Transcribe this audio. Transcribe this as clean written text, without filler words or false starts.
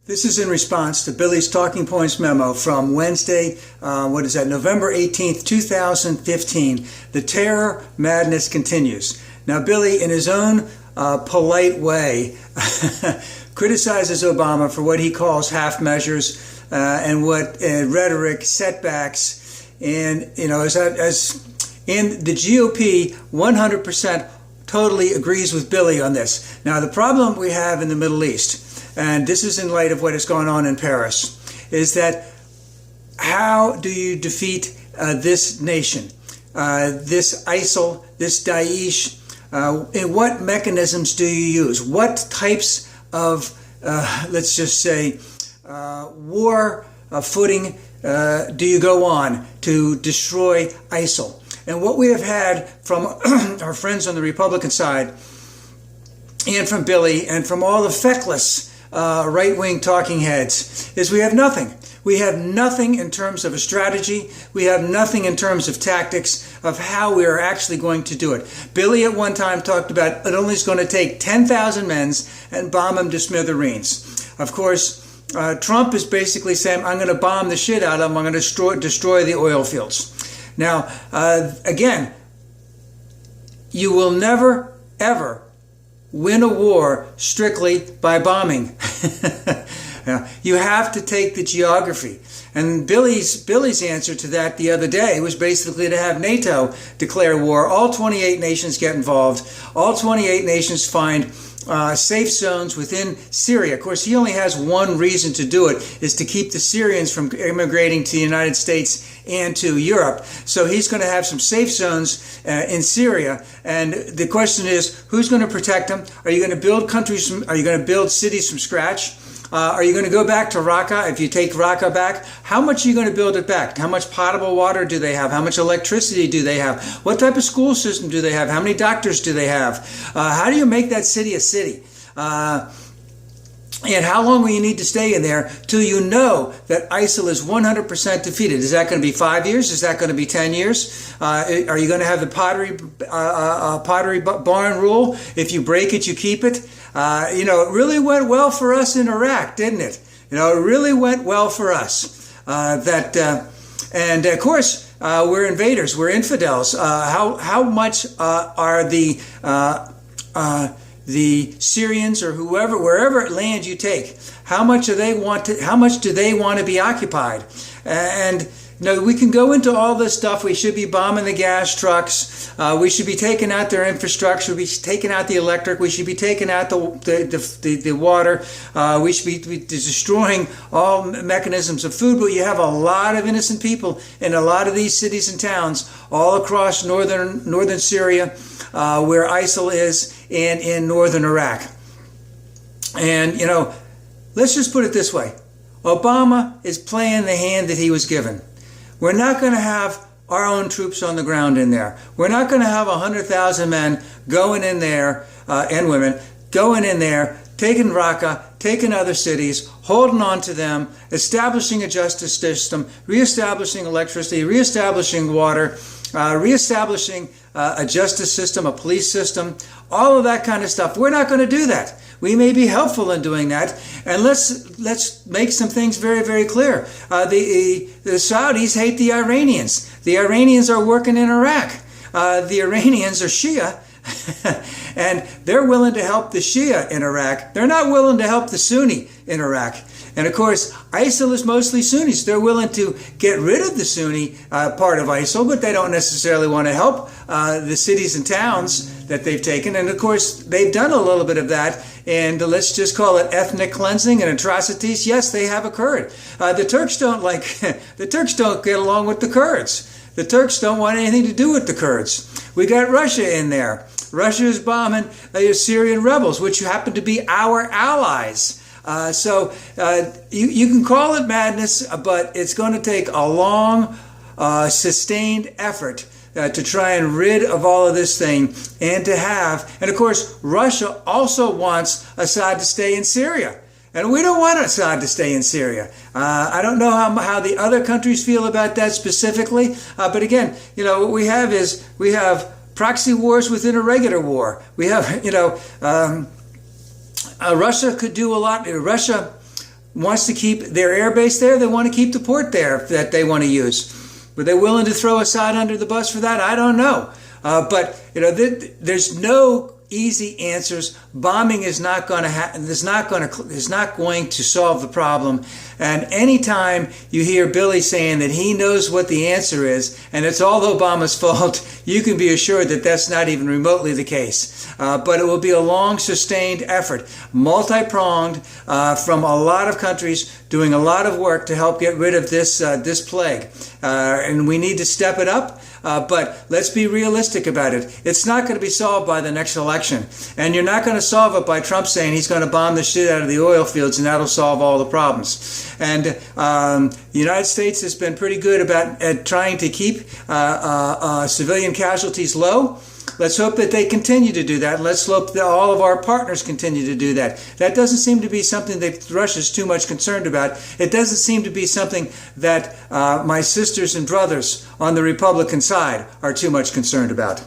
This is in response to Billy's Talking Points memo from Wednesday, November 18th, 2015. The terror madness continues. Now, Billy, in his own polite way, criticizes Obama for what he calls half measures and what rhetoric, setbacks, and, as in the GOP, 100% totally agrees with Billy on this. Now, the problem we have in the Middle East, and this is in light of what is going on in Paris, is that how do you defeat this nation, this ISIL, this Daesh? And what mechanisms do you use? What types of, let's just say, war footing do you go on to destroy ISIL? And what we have had from our friends on the Republican side, and from Billy, and from all the feckless right-wing talking heads, is we have nothing. We have nothing in terms of a strategy. We have nothing in terms of tactics of how we are actually going to do it. Billy at one time talked about it only is going to take 10,000 men and bomb them to smithereens. Of course, Trump is basically saying, I'm going to bomb the shit out of them. I'm going to destroy the oil fields. Now, again, you will never, ever win a war strictly by bombing. You have to take the geography. And Billy's answer to that the other day was basically to have NATO declare war. All 28 nations get involved. All 28 nations find safe zones within Syria. Of course, he only has one reason to do it, is to keep the Syrians from immigrating to the United States and to Europe. So he's going to have some safe zones in Syria. And the question is, who's going to protect them? Are you going to build countries? Are you going to build cities from scratch? Are you going to go back to Raqqa? If you take Raqqa back, how much are you going to build it back? How much potable water do they have? How much electricity do they have? What type of school system do they have? How many doctors do they have? How do you make that city a city? And how long will you need to stay in there till you know that ISIL is 100% defeated? Is that going to be 5 years? Is that going to be 10 years? Are you going to have the pottery barn rule? If you break it, you keep it? It really went well for us in Iraq, didn't it? It really went well for us. And of course, we're invaders. We're infidels. How much are the Syrians or whoever, wherever land you take, how much do they want to be occupied? And we can go into all this stuff. We should be bombing the gas trucks. We should be taking out their infrastructure. We should be taking out the electric. We should be taking out the water. We should be destroying all mechanisms of food. But you have a lot of innocent people in a lot of these cities and towns all across northern Syria, where ISIL is, and in northern Iraq. And, let's just put it this way. Obama is playing the hand that he was given. We're not going to have our own troops on the ground in there. We're not going to have 100,000 men going in there, and women, going in there, taking Raqqa, taking other cities, holding on to them, establishing a justice system, reestablishing electricity, reestablishing water, reestablishing a justice system, a police system, all of that kind of stuff. We're not going to do that. We may be helpful in doing that, and let's make some things very, very clear. The Saudis hate the Iranians. The Iranians are working in Iraq. The Iranians are Shia, and they're willing to help the Shia in Iraq. They're not willing to help the Sunni in Iraq. And of course, ISIL is mostly Sunnis. They're willing to get rid of the Sunni part of ISIL, but they don't necessarily want to help the cities and towns that they've taken. And of course, they've done a little bit of that. And let's just call it ethnic cleansing and atrocities. Yes, they have occurred. The Turks the Turks don't get along with the Kurds. The Turks don't want anything to do with the Kurds. We got Russia in there. Russia is bombing the Syrian rebels, which happen to be our allies. So you can call it madness, but it's going to take a long, sustained effort to try and rid of all of this thing, and of course, Russia also wants Assad to stay in Syria. And we don't want Assad to stay in Syria. I don't know how the other countries feel about that specifically. But again, what we have proxy wars within a regular war. We have, Russia could do a lot. Russia wants to keep their air base there. They want to keep the port there that they want to use. Were they willing to throw Assad under the bus for that? I don't know. But there's no easy answers. Bombing is not going to solve the problem. And anytime you hear Billy saying that he knows what the answer is, and it's all Obama's fault, you can be assured that that's not even remotely the case. But it will be a long, sustained effort, multi-pronged, from a lot of countries doing a lot of work to help get rid of this plague. And we need to step it up. But let's be realistic about it. It's not going to be solved by the next election. And you're not going to solve it by Trump saying he's going to bomb the shit out of the oil fields and that'll solve all the problems. And the United States has been pretty good at trying to keep civilian casualties low. Let's hope that they continue to do that. Let's hope that all of our partners continue to do that. That doesn't seem to be something that Russia's too much concerned about. It doesn't seem to be something that my sisters and brothers on the Republican side are too much concerned about.